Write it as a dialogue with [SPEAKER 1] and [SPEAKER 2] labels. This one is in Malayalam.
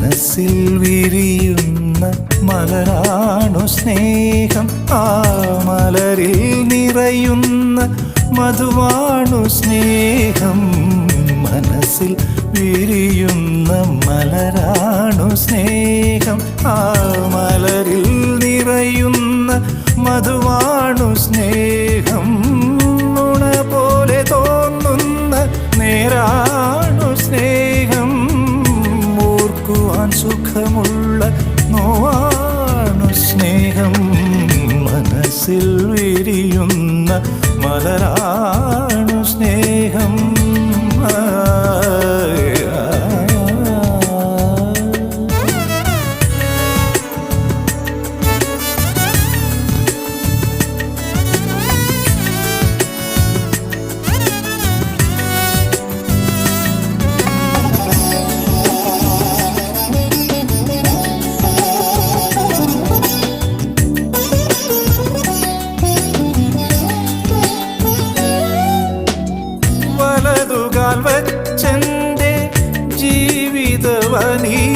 [SPEAKER 1] മനസ്സിൽ വിരിയുന്ന മലരാണു സ്നേഹം. ആ മലരിൽ നിറയുന്ന മധുവാണു സ്നേഹം. മനസ്സിൽ വിരിയുന്ന മലരാണു സ്നേഹം. ആ മലരിൽ നിറയുന്ന മധുവാണു സ്നേഹം. നുണ പോലെ തോന്നുന്ന നേരാണു സ്നേഹം. ഓർക്കുവാൻ സുഖമുള്ള നോവാണു സ്നേഹം. മനസ്സിൽ വിരിയുന്ന മലരാണു സ്നേഹം. വലതുകാൽ വച്ചെൻ്റെ ജീവിതവനി